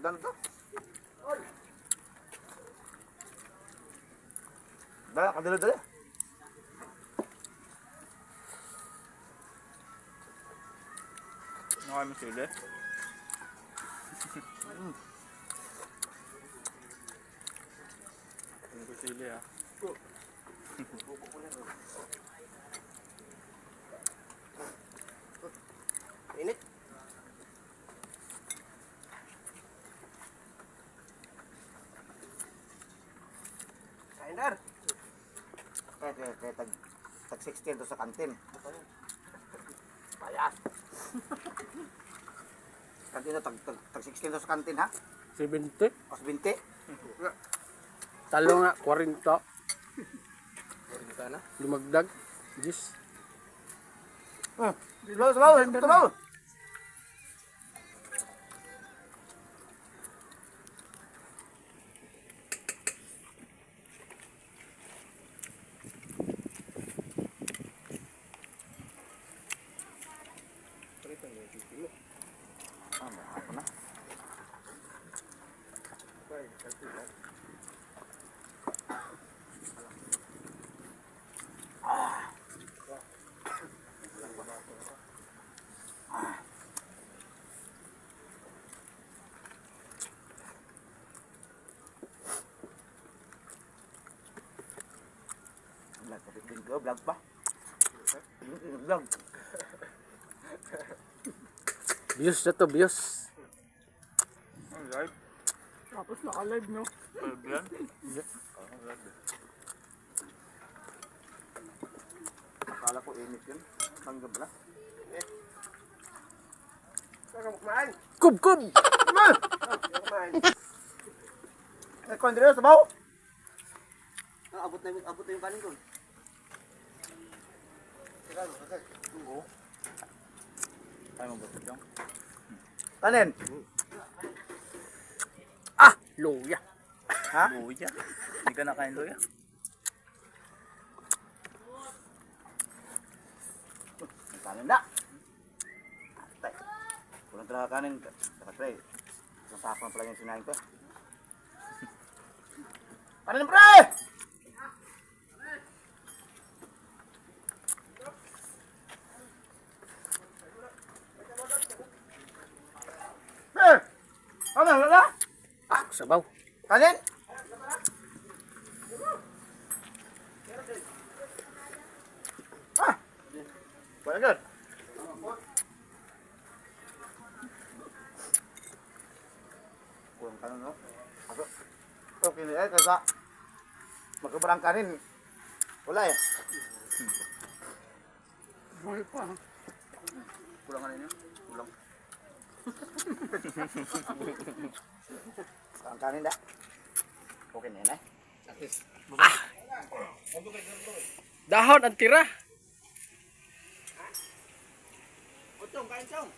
Dan to. Dala, kadala-dala. Ano kami sili? Ano ko sili ah. Init. Kaindar. Kaya tag 16 to sa kantin. Payas. Kantin na tag 16 to sa kantin ha? 70. Pas 20. Talo nga, 40. Na? Lumagdag. 10. Sabaw. Ako na. Vlog pa. Vlog. Views na to, views. Ang live? Tapos naka-live, no? Live yan? Oo, live. Akala ko init yun. Tanggap na. Kub! Eh, kung hindi sabaw. Abot na yung kanin ko. Kaya mo ba ito dyan? Kanin. Ah! Luya. Ha? Luya. Hindi ka nakain luya. Kanin na. Tay. Kulang talaga kanin. Kasi, isang sako na pala yung sinahin ko. Kanin, pre! Eh! Ano, wala? Ah, sabaw. Kanin? Ah! Wala good. Kulang kanin, no? Ako, okay na kasi magkabarang kanin. Wala eh. Mahal pa. Kulang kanin yun. Kulang. Ang kanin da. Okay na yun eh. At least. Dahon ang tira. Puchong, kain chong.